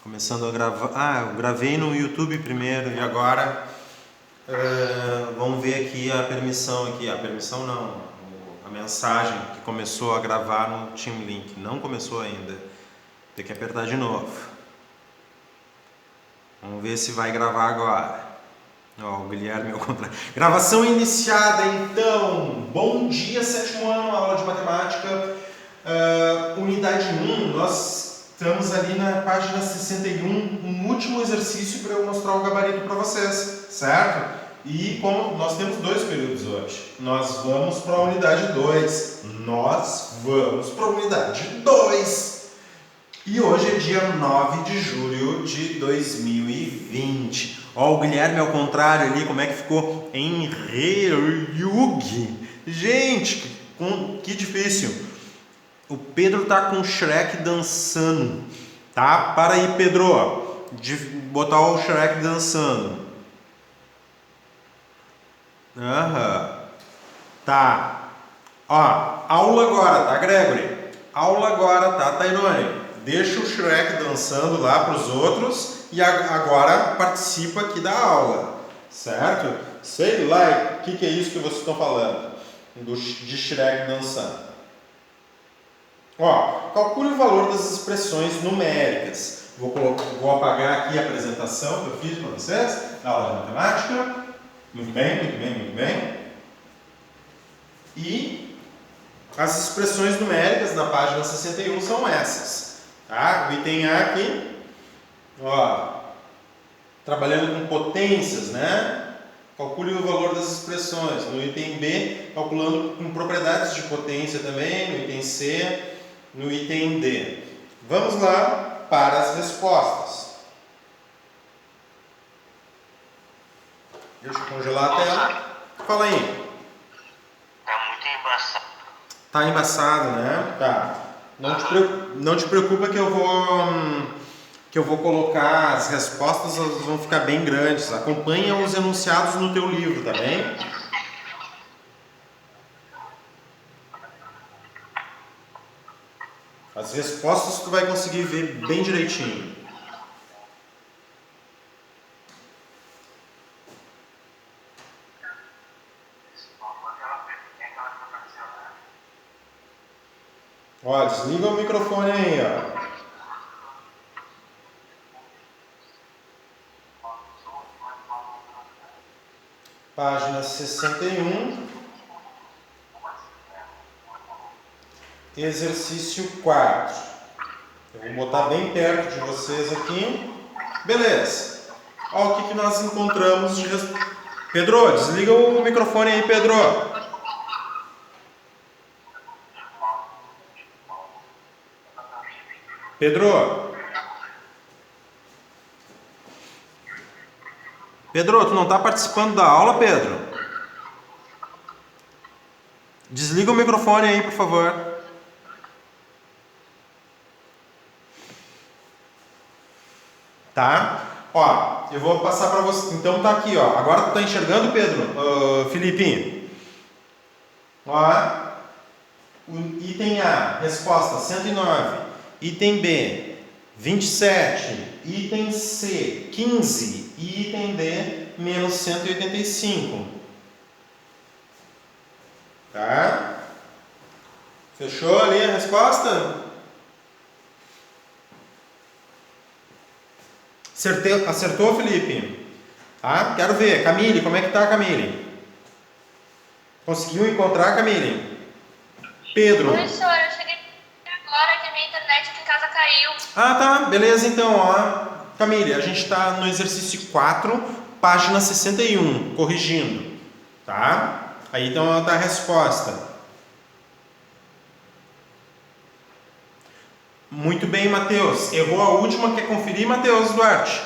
Começando a gravar. Ah, eu gravei no YouTube primeiro e agora vamos ver aqui a permissão aqui. A permissão não, a mensagem que começou a gravar no Team Link. Não começou ainda. Tem que apertar de novo. Vamos ver se vai gravar agora. Ó, o Guilherme ao contrário. Gravação iniciada então. Bom dia, 7º ano, aula de matemática. Unidade 1, nós estamos ali na página 61, um último exercício para eu mostrar o gabarito para vocês, certo? E como nós temos 2 períodos hoje, nós vamos para a unidade 2. E hoje é dia 9 de julho de 2020. Ó, o Guilherme ao contrário ali, como é que ficou? Em Reyug. Gente, que difícil. O Pedro tá com o Shrek dançando, tá? Para aí, Pedro, de botar o Shrek dançando. Tá. Ó, aula agora, tá, Gregory? Aula agora, tá, Tairone? Deixa o Shrek dançando lá para os outros e agora participa aqui da aula, certo? Sei lá o que é isso que vocês estão falando de Shrek dançando. Ó, calcule o valor das expressões numéricas. Vou apagar aqui a apresentação que eu fiz para vocês, da aula de matemática. Muito bem. E as expressões numéricas na página 61 são essas. Tá? O item A aqui, ó, trabalhando com potências, né? Calcule o valor das expressões. No item B, calculando com propriedades de potência também. No item C, no item D. Vamos lá para as respostas. Deixa eu congelar a tela. Fala aí. Tá muito embaçado. Tá embaçado, né? Tá. Não te preocupa que eu vou colocar as respostas, elas vão ficar bem grandes. Acompanha os enunciados no teu livro, tá bem? As respostas tu vai conseguir ver bem direitinho. Ó, desliga o microfone aí, ó. Página 61. Exercício 4. Eu vou botar bem perto de vocês aqui. Beleza. Olha o que nós encontramos de Pedro, desliga o microfone aí, Pedro. Pedro, tu não está participando da aula, Pedro? Desliga o microfone aí, por favor. Tá? Ó, eu vou passar para você. Então tá aqui, ó. Agora tu tá enxergando, Pedro? Felipe? Ó. O item A, resposta 109. Item B, 27. Item C, 15. E item D, menos 185. Tá? Fechou ali a resposta? Acertou, Felipe? Tá? Quero ver. Camille, como é que tá, Camille? Conseguiu encontrar, Camille? Pedro. Professor, eu cheguei agora que a minha internet aqui em casa caiu. Ah, tá. Beleza, então, ó. Camille, a gente está no exercício 4, página 61, corrigindo. Tá? Aí então tá a resposta. Muito bem, Matheus. Errou a última, quer conferir, Matheus Duarte?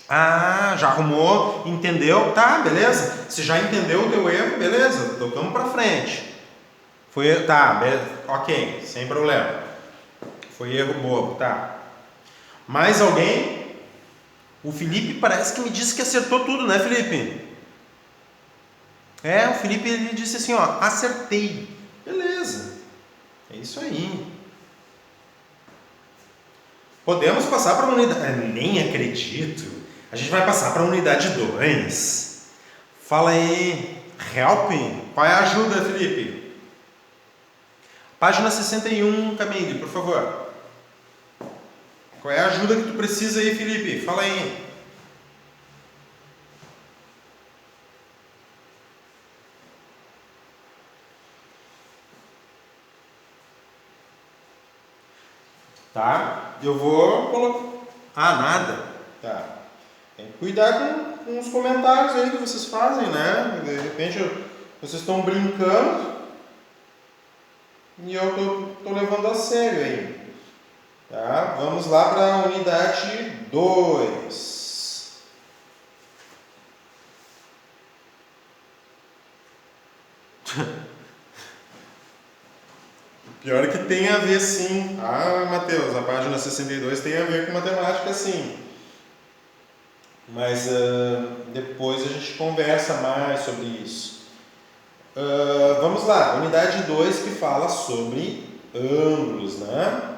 Ah, já arrumou, entendeu? Tá, beleza. Se já entendeu o teu erro, beleza. Tocamos pra frente. Tá, ok, sem problema. Foi erro bobo, tá. Mais alguém? O Felipe parece que me disse que acertou tudo, né, Felipe? O Felipe ele disse assim, ó, acertei. Beleza. É isso aí. Podemos passar para a unidade... nem acredito. A gente vai passar para a unidade 2. Fala aí. Help. Qual é a ajuda, Felipe? Página 61, Camille, por favor. Qual é a ajuda que tu precisa aí, Felipe? Fala aí. Tá? Eu vou colocar... nada. Tá. Tem que cuidar com os comentários aí que vocês fazem, né? De repente vocês estão brincando e eu tô levando a sério aí. Tá? Vamos lá para a unidade 2. Pior é que tem a ver sim. Matheus, a página 62 tem a ver com matemática sim. Mas depois a gente conversa mais sobre isso. Vamos lá, unidade 2 que fala sobre ângulos, né?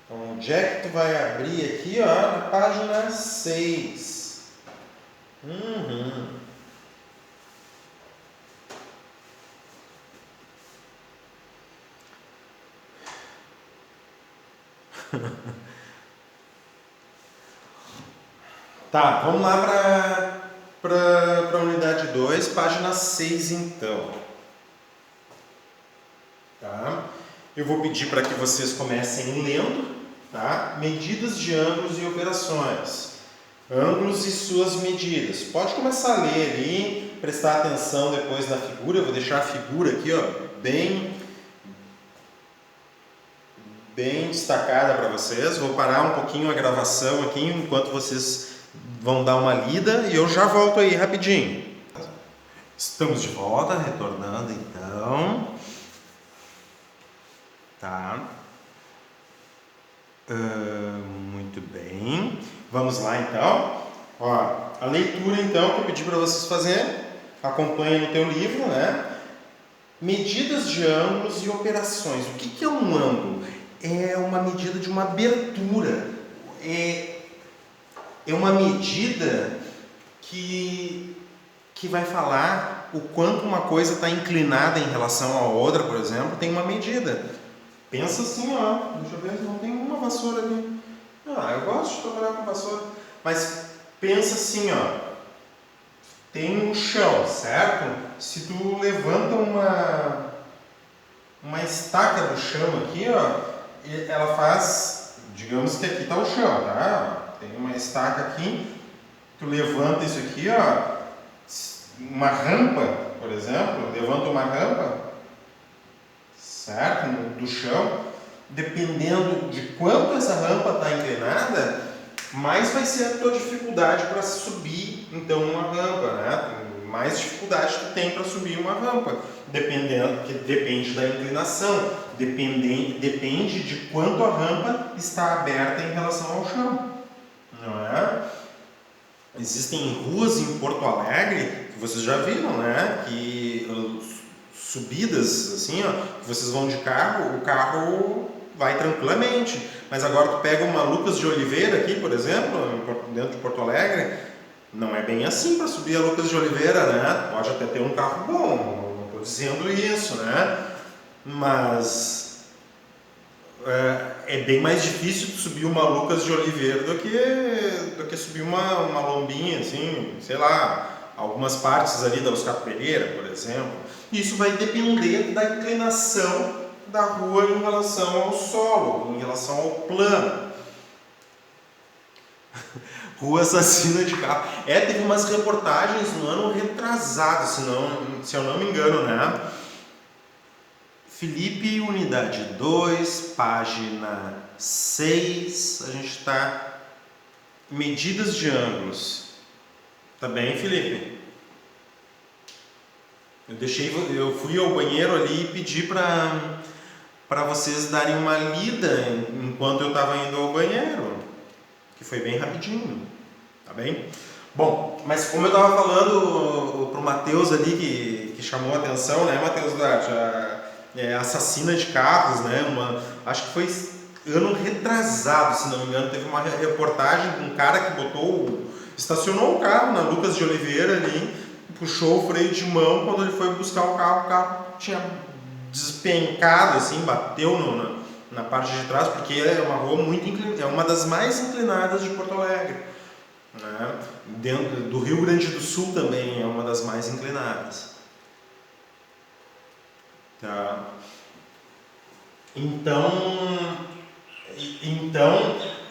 Então, onde é que tu vai abrir aqui, ó, na página 6. Tá, vamos lá para a unidade 2, página 6 então. Tá? Eu vou pedir para que vocês comecem lendo, tá? Medidas de ângulos e operações. Ângulos e suas medidas. Pode começar a ler ali, prestar atenção depois na figura. Eu vou deixar a figura aqui, ó, bem destacada para vocês. Vou parar um pouquinho a gravação aqui enquanto vocês vão dar uma lida e eu já volto aí rapidinho. Estamos de volta, retornando então. Tá. Muito bem. Vamos lá então. Ó, a leitura então que eu pedi para vocês fazerem. Acompanhe no teu livro, né? Medidas de ângulos e operações. O que é um ângulo? É uma medida de uma abertura. É uma medida que vai falar o quanto uma coisa está inclinada em relação à outra, por exemplo, tem uma medida. Pensa assim, ó, deixa eu ver, não tem uma vassoura ali. Eu gosto de trabalhar com vassoura. Mas pensa assim, ó, tem um chão, certo? Se tu levanta uma estaca do chão aqui, ó, ela faz, digamos que aqui está o chão, tá? Tem uma estaca aqui, tu levanta isso aqui, ó, uma rampa, por exemplo, levanta uma rampa, certo? Do chão, dependendo de quanto essa rampa está inclinada, mais vai ser a tua dificuldade para subir, então, uma rampa, né? Mais dificuldade tu tem para subir uma rampa, depende da inclinação, depende de quanto a rampa está aberta em relação ao chão, não é? Existem ruas em Porto Alegre que vocês já viram, né? Que subidas assim, ó, que vocês vão de carro, o carro vai tranquilamente. Mas agora tu pega uma Lucas de Oliveira aqui, por exemplo, dentro de Porto Alegre, não é bem assim para subir a Lucas de Oliveira, né? Pode até ter um carro bom, não estou dizendo isso, né? Mas é bem mais difícil subir uma Lucas de Oliveira do que subir uma lombinha, assim, sei lá, algumas partes ali da Oscar Pereira, por exemplo. Isso vai depender da inclinação da rua em relação ao solo, em relação ao plano. Rua assassina de carro. Teve umas reportagens no ano retrasado, se eu não me engano, né? Felipe, unidade 2, página 6, a gente está... Medidas de ângulos. Tá bem, Felipe? Eu fui ao banheiro ali e pedi para vocês darem uma lida enquanto eu estava indo ao banheiro, que foi bem rapidinho, tá bem? Bom, mas como eu estava falando pro Matheus ali, que chamou a atenção, né, Matheus Duarte, assassina de carros, né, acho que ano retrasado, se não me engano, teve uma reportagem de um cara que estacionou o carro na Lucas de Oliveira ali, puxou o freio de mão, quando ele foi buscar o carro tinha despencado, assim, bateu na parte de trás, porque é uma rua muito inclinada, é uma das mais inclinadas de Porto Alegre, né? Dentro do Rio Grande do Sul também é uma das mais inclinadas. Tá? Então,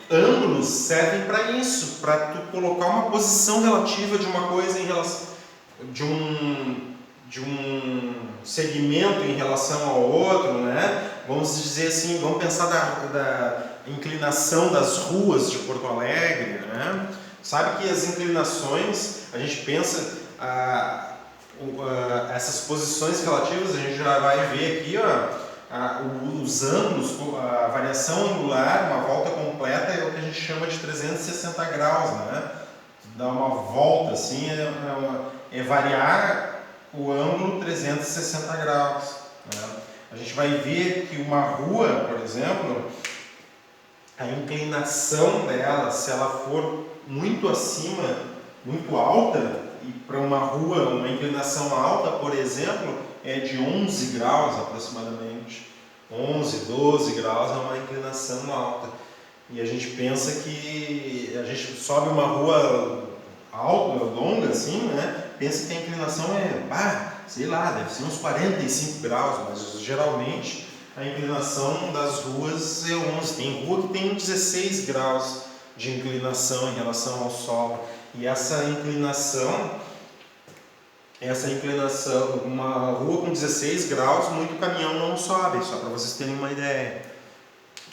ângulos servem para isso, para tu colocar uma posição relativa de uma coisa em relação de um segmento em relação ao outro, né? Vamos dizer assim, vamos pensar da inclinação das ruas de Porto Alegre, né? Sabe que as inclinações, a gente pensa essas posições relativas, a gente já vai ver aqui, ó, os ângulos, a variação angular, uma volta completa é o que a gente chama de 360 graus, né? Dá uma volta assim, é variar o ângulo 360 graus, né? A gente vai ver que uma rua, por exemplo, a inclinação dela, se ela for muito acima, muito alta, e para uma rua, uma inclinação alta, por exemplo, é de 11 graus aproximadamente. 11, 12 graus é uma inclinação alta. E a gente pensa que a gente sobe uma rua alta, longa assim, né? Pensa que a inclinação sei lá, deve ser uns 45 graus, mas geralmente a inclinação das ruas é 11. Tem rua que tem 16 graus de inclinação em relação ao solo. E essa inclinação, uma rua com 16 graus, muito caminhão não sobe, só para vocês terem uma ideia.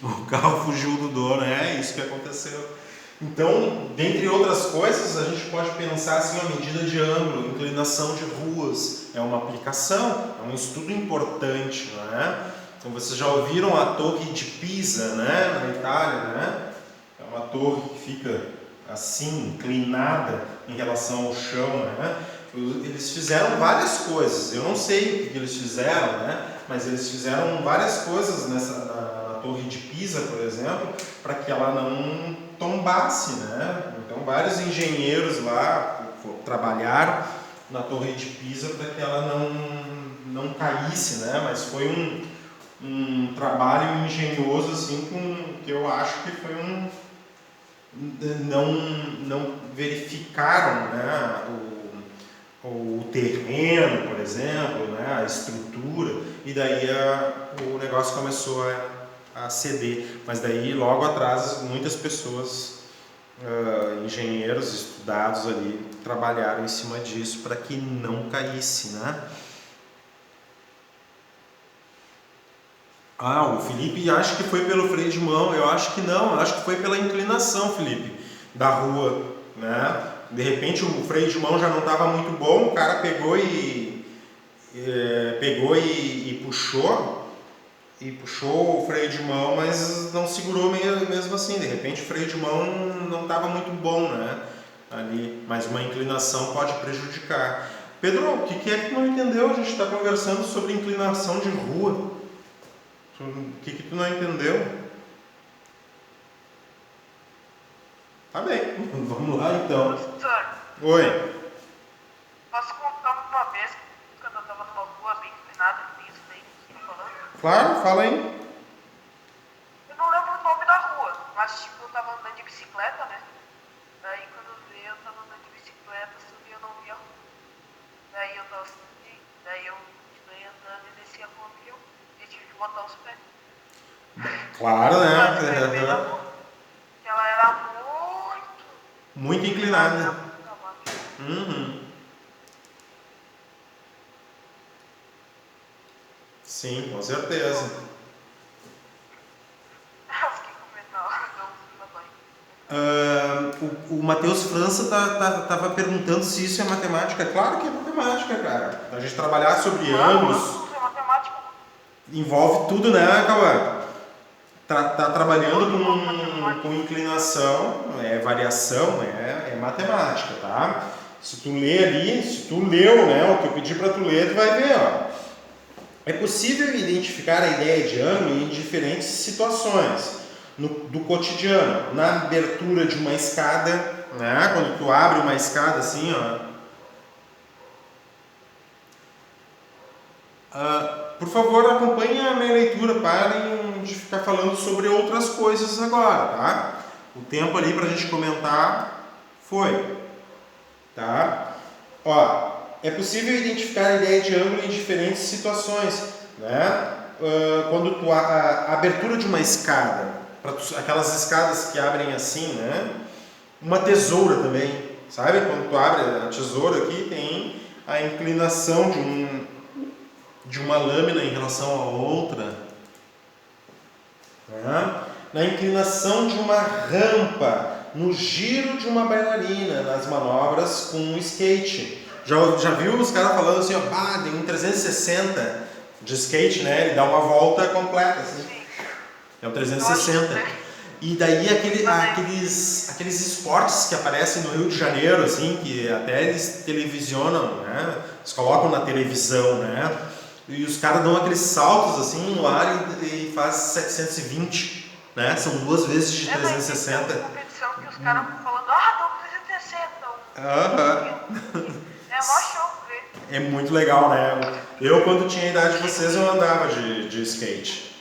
O carro fugiu do dono, é isso que aconteceu. Então, dentre outras coisas, a gente pode pensar assim, a medida de ângulo, inclinação de ruas, é uma aplicação, é um estudo importante, não é? Então, vocês já ouviram a Torre de Pisa, né, na Itália, né? É uma torre que fica assim, inclinada em relação ao chão, né? Eles fizeram várias coisas, eu não sei o que eles fizeram, né? Mas eles fizeram várias coisas na Torre de Pisa, por exemplo, para que ela não tombasse, né? Então vários engenheiros lá trabalharam na Torre de Pisa para que ela não caísse, né? Mas foi um trabalho engenhoso assim, que eu acho que foi não verificaram, né, o terreno, por exemplo, né, a estrutura, e daí o negócio começou a ceder. Mas daí logo atrás muitas pessoas, engenheiros estudados ali, trabalharam em cima disso para que não caísse, né? O Felipe acha que foi pelo freio de mão. Eu acho que não, eu acho que foi pela inclinação, Felipe, da rua, né? De repente o freio de mão já não estava muito bom, o cara pegou e puxou o freio de mão, mas não segurou mesmo assim. De repente o freio de mão não estava muito bom, né? Ali, mas uma inclinação pode prejudicar. Pedro, o que é que tu não entendeu? A gente está conversando sobre inclinação de rua. O que tu não entendeu? Tá bem, vamos lá então. Professor, Oi. posso contar uma vez quando eu estava numa rua bem inclinada, que tem isso daí que você tá falando? Claro, fala aí. Eu não lembro o nome da rua, mas tipo, eu tava andando de bicicleta, né? Daí quando eu vi, eu tava andando de bicicleta, subi, eu não vi a rua. Daí eu tava assim, daí eu continuei andando e desci a rua que eu tive que botar os pés. Claro, Mas né? eu vi a rua, que ela era Muito inclinada. Uhum. Sim, com certeza. Eu fiquei com medo na hora, não fui na banha. O Matheus França tava perguntando se isso é matemática. Claro que é matemática, cara. A gente trabalhar sobre ângulos Isso é matemática. envolve tudo, né, Cauã? Tá trabalhando com inclinação, variação, é matemática, tá? Se tu ler ali, se tu leu, né, o que eu pedi para tu ler, tu vai ver, ó. É possível identificar a ideia de ângulo em diferentes situações. do cotidiano, na abertura de uma escada, né? Quando tu abre uma escada assim, ó. Por favor, acompanhem a minha leitura, parem de ficar falando sobre outras coisas agora, tá? O tempo ali pra gente comentar foi, tá? Ó, é possível identificar a ideia de ângulo em diferentes situações, né? Quando a abertura de uma escada, aquelas escadas que abrem assim, né? Uma tesoura também, sabe? Quando tu abre a tesoura aqui, tem a inclinação de uma lâmina em relação à outra, né? Na inclinação de uma rampa, no giro de uma bailarina, nas manobras com um skate. Já viu os caras falando assim, ó, tem um 360 de skate, né? Ele dá uma volta completa, assim. É um 360. E daí aqueles esportes que aparecem no Rio de Janeiro, assim, que até eles televisionam, né? Eles colocam na televisão, né? E os caras dão aqueles saltos assim no ar e faz 720, né? São 2 vezes de 360. Mas tem uma competição que os caras estão falando, deu 360. É mó show ver. É muito legal, né? Eu, quando tinha a idade de vocês, eu andava de skate.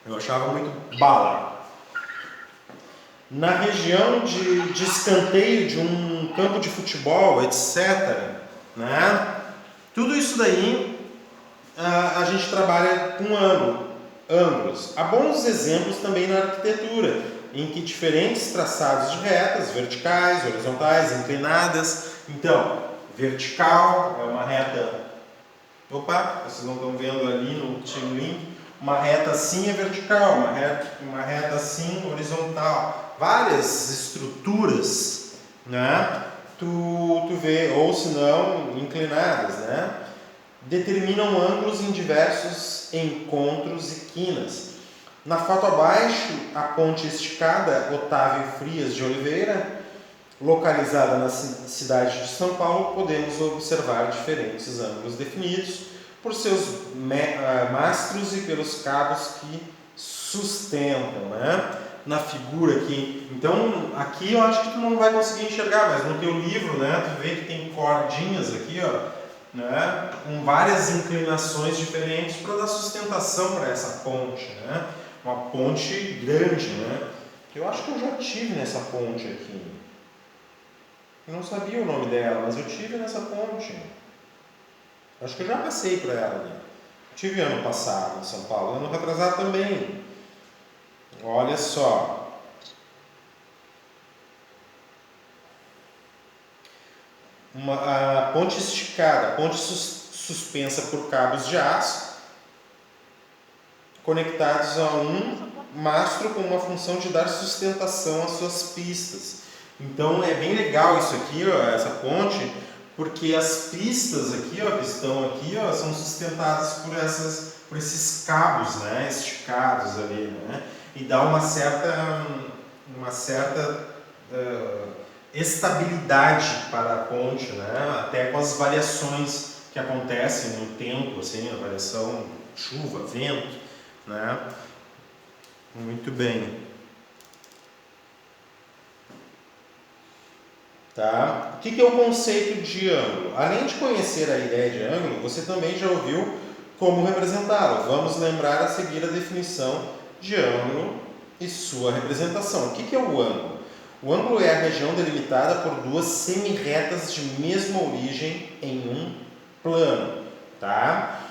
Eu achava muito bala. Na região de escanteio de um campo de futebol, etc., né? Tudo isso daí a gente trabalha com ângulos. Há bons exemplos também na arquitetura, em que diferentes traçados de retas, verticais, horizontais, inclinadas. Então, vertical é uma reta... Opa, vocês não estão vendo ali no Link. Uma reta assim é vertical, uma reta assim horizontal. Várias estruturas, né? Tu vê, ou se não, inclinadas, né? Determinam ângulos em diversos encontros e quinas. Na foto abaixo, a ponte esticada Otávio Frias de Oliveira, localizada na cidade de São Paulo, podemos observar diferentes ângulos definidos por seus mastros e pelos cabos que sustentam, né? Na figura aqui. Então, aqui eu acho que tu não vai conseguir enxergar, mas no teu livro, né, tu vê que tem cordinhas aqui, ó, né, com várias inclinações diferentes para dar sustentação para essa ponte, né? Uma ponte grande, né? Eu acho que eu já tive nessa ponte aqui. Eu não sabia o nome dela, mas eu tive nessa ponte. Acho que eu já passei por ela, né? Tive ano passado em São Paulo, ano retrasado também. Olha só. A ponte esticada, ponte suspensa por cabos de aço, conectados a um mastro com uma função de dar sustentação às suas pistas. Então é bem legal isso aqui, ó, essa ponte, porque as pistas aqui, ó, que estão aqui, ó, são sustentadas por esses cabos, né, esticados ali, né, e dá uma certa estabilidade para a ponte, né, até com as variações que acontecem no tempo, assim, a variação chuva, vento, né. Muito bem. Tá? O que é o conceito de ângulo? Além de conhecer a ideia de ângulo, você também já ouviu como representá-lo. Vamos lembrar a seguir a definição de ângulo e sua representação. O que é o ângulo? O ângulo é a região delimitada por 2 semi-retas de mesma origem em um plano. Tá?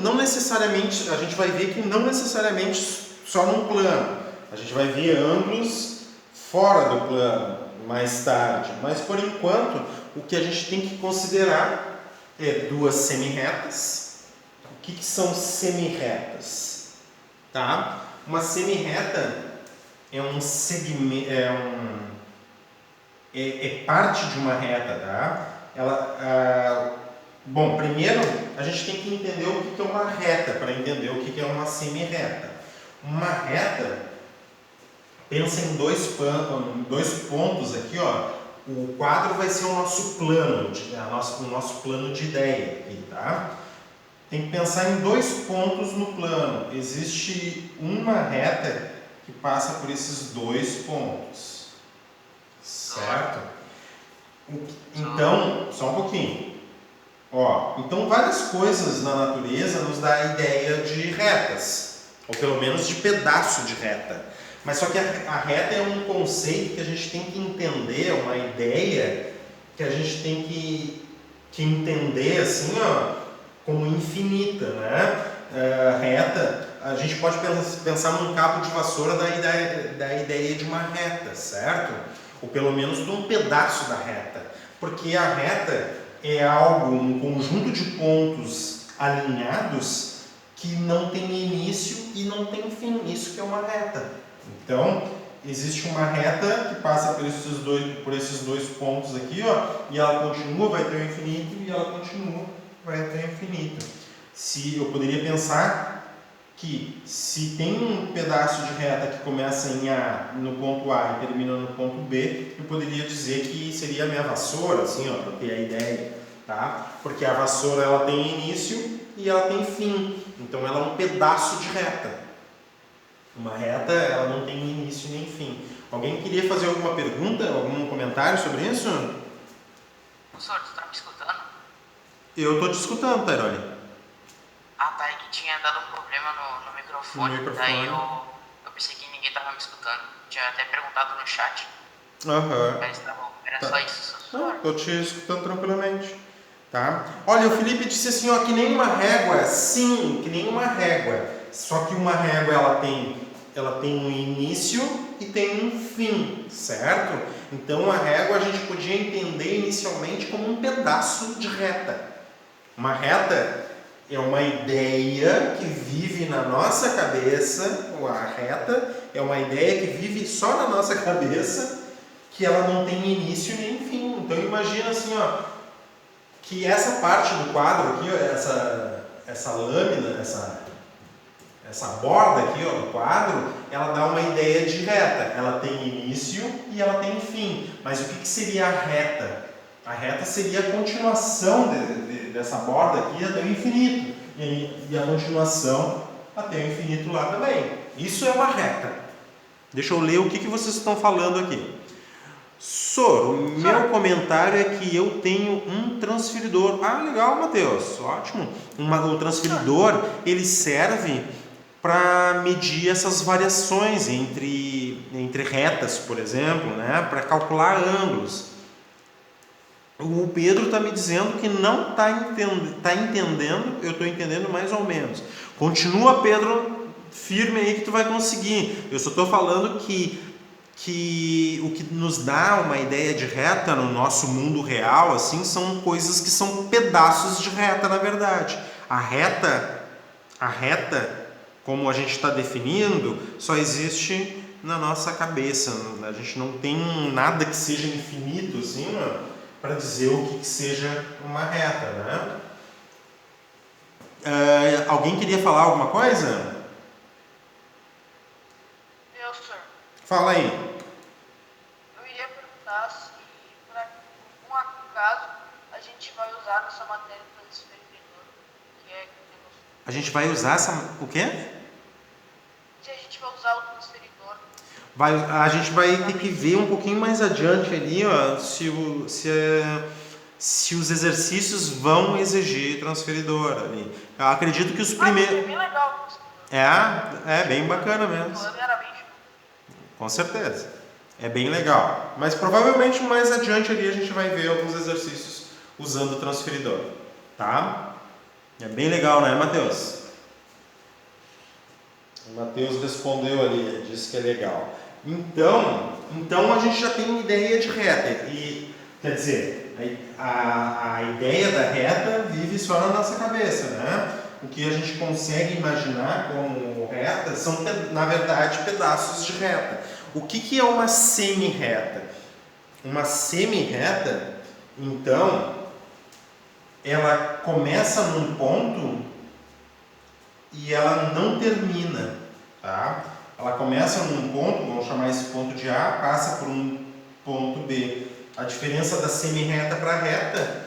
Não necessariamente, a gente vai ver que não necessariamente só num plano. A gente vai ver ângulos fora do plano mais tarde, mas por enquanto o que a gente tem que considerar é 2 semi-retas. O que são semi-retas? Tá? Uma semi-reta é um segmento, é parte de uma reta, tá? Bom, primeiro a gente tem que entender o que é uma reta para entender o que é uma semi-reta. Uma reta, pensa em 2 pontos aqui, ó. O quadro vai ser o nosso plano, o nosso plano de ideia aqui, tá? tem que pensar em dois pontos no plano. Existe uma reta que passa por esses dois pontos, certo? Então, só um pouquinho. Ó, então várias coisas na natureza nos dá a ideia de retas, ou pelo menos de pedaço de reta. Mas só que a reta é um conceito que a gente tem que entender, uma ideia que a gente tem que entender assim, ó, como infinita, né? Reta, a gente pode pensar num cabo de vassoura da ideia de uma reta, certo? Ou pelo menos de um pedaço da reta, porque a reta é algo, um conjunto de pontos alinhados que não tem início e não tem fim. Isso que é uma reta. Então, existe uma reta que passa por esses dois pontos aqui, ó, e ela continua, vai ter o infinito, e ela continua, vai ter o infinito. Se eu poderia pensar que se tem um pedaço de reta que começa em A, no ponto A e termina no ponto B, eu poderia dizer que seria a minha vassoura, assim, ó, para ter a ideia, tá? Porque a vassoura ela tem início e ela tem fim, então ela é um pedaço de reta. Uma reta, ela não tem início nem fim. Alguém queria fazer alguma pergunta, algum comentário sobre isso? Professor, tu tá me escutando? Eu estou te escutando, Tairone. Ah, tá, é que tinha dado um problema no microfone. No microfone. Daí eu pensei que ninguém tava me escutando. Tinha até perguntado no chat, Aham. mas tá bom, era Tá. só isso. Não, estou te escutando tranquilamente. Tá? Olha, o Felipe disse assim, ó, que nem uma régua. Sim, que nem uma régua. Só que uma régua ela tem um início e tem um fim, certo? Então a régua a gente podia entender inicialmente como um pedaço de reta. Uma reta é uma ideia que vive na nossa cabeça, ou a reta é uma ideia que vive só na nossa cabeça, que ela não tem início nem fim. Então imagina assim, ó, que essa parte do quadro aqui, ó, essa lâmina, essa borda aqui, ó, do quadro, ela dá uma ideia de reta. Ela tem início e ela tem fim. Mas o que seria a reta? A reta seria a continuação dessa borda aqui até o infinito. E a continuação até o infinito lá também. Isso é uma reta. Deixa eu ler o que vocês estão falando aqui. Sor, o meu comentário é que eu tenho um transferidor. Ah, legal, Matheus. Ótimo. O transferidor, ele serve para medir essas variações entre retas, por exemplo, né? Para calcular ângulos. O Pedro está me dizendo que não está entendendo, eu estou entendendo mais ou menos. Continua, Pedro, firme aí que tu vai conseguir. Eu só estou falando que o que nos dá uma ideia de reta no nosso mundo real, assim, são coisas que são pedaços de reta, na verdade. A reta, como a gente está definindo, só existe na nossa cabeça. A gente não tem nada que seja infinito, assim, para dizer o que seja uma reta, né? Alguém queria falar alguma coisa? Eu, senhor. Fala aí. Eu iria perguntar se, por algum acaso, a gente vai usar nessa matéria transferidor, que é A gente vai usar o quê? se a gente vai usar o transferidor. A gente vai ter que ver um pouquinho mais adiante ali, ó, se os exercícios vão exigir transferidor ali. Eu acredito que os É primeiros... bem legal o transferidor. É bem bacana mesmo. Com certeza. É bem legal. Mas provavelmente mais adiante ali a gente vai ver alguns exercícios usando o transferidor. Tá? É bem legal, né, Matheus? O Matheus respondeu ali, disse que é legal. Então a gente já tem uma ideia de reta. E, quer dizer, a ideia da reta vive só na nossa cabeça, né? O que a gente consegue imaginar como reta são, na verdade, pedaços de reta. O que é uma semi-reta? Uma semi-reta, então, ela começa num ponto e ela não termina, tá? Ela começa num ponto, vamos chamar esse ponto de A, passa por um ponto B. A diferença da semi-reta para a reta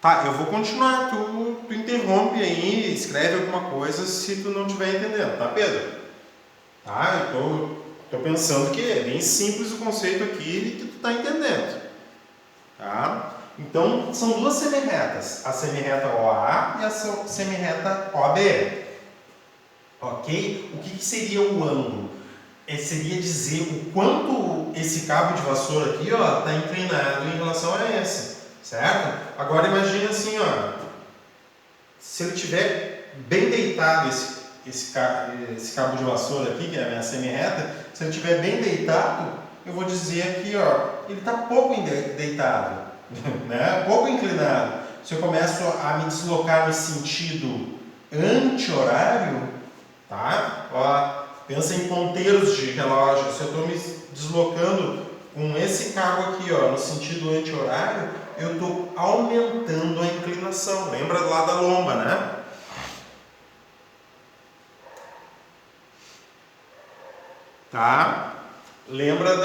Tá, eu vou continuar, tu interrompe aí, escreve alguma coisa se tu não estiver entendendo, tá, Pedro? Tá, eu tô pensando que é bem simples o conceito aqui e que tu tá entendendo. Tá? Então, são duas semirretas, a semirreta OA e a semirreta OB. Ok? O que seria o ângulo? Seria dizer o quanto esse cabo de vassoura aqui está inclinado em relação a esse, certo? Agora imagina assim, ó, se ele estiver bem deitado esse cabo de vassoura aqui, que é a minha semirreta, se ele estiver bem deitado, eu vou dizer aqui, ó, ele está pouco deitado, né? Pouco inclinado. Se eu começo a me deslocar no sentido anti-horário, tá? Ó, pensa em ponteiros de relógio. Se eu estou me deslocando com esse cabo aqui, ó, no sentido anti-horário, eu estou aumentando a inclinação. Lembra lá da lomba, né? Tá? Lembra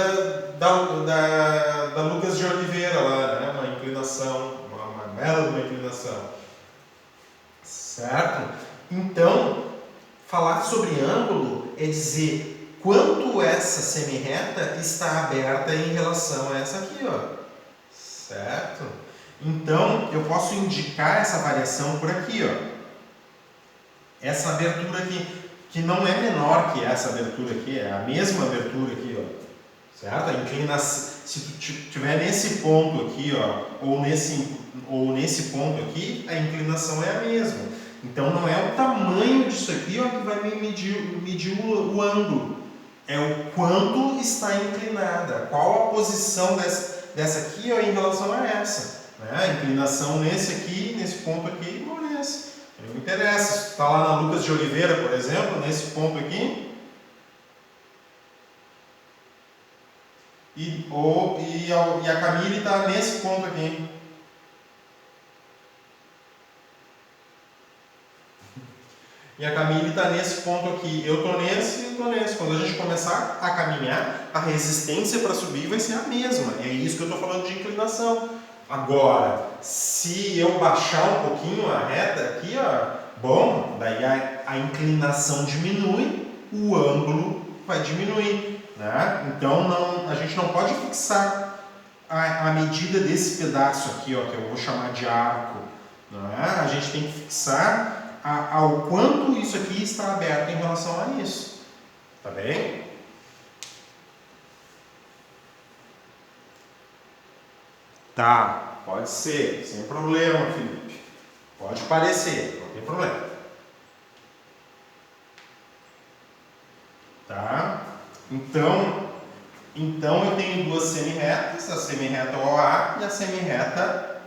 da Lucas de Oliveira lá, né? Uma inclinação, uma bela de uma inclinação. Certo? Então, falar sobre ângulo é dizer quanto essa semirreta está aberta em relação a essa aqui, ó. Certo? Então, eu posso indicar essa variação por aqui, ó. Essa abertura aqui, que não é menor que essa abertura aqui, é a mesma abertura aqui, ó. Certo? A inclinação, se tu estiver nesse ponto aqui, ó, ou nesse ponto aqui, a inclinação é a mesma. Então não é o tamanho disso aqui, ó, que vai medir o ângulo. É o quanto está inclinada. Qual a posição dessa aqui, ó, em relação a essa. Né? A inclinação nesse aqui, nesse ponto aqui, ou nesse. Não interessa. Se tu está lá na Lucas de Oliveira, por exemplo, nesse ponto aqui, e a Camille está nesse ponto aqui. E a Camille está nesse ponto aqui. Eu estou nesse e estou nesse. Quando a gente começar a caminhar, a resistência para subir vai ser a mesma. É isso que eu estou falando de inclinação. Agora, se eu baixar um pouquinho a reta aqui, ó, bom, daí a inclinação diminui, o ângulo vai diminuir. Né? Então a gente não pode fixar a medida desse pedaço aqui, ó, que eu vou chamar de arco. Né? A gente tem que fixar ao quanto isso aqui está aberto em relação a isso. Tá bem? Tá, pode ser, sem problema, Felipe. Pode parecer, não tem problema. Tá? Então eu tenho duas semirretas, a semirreta OA e a semirreta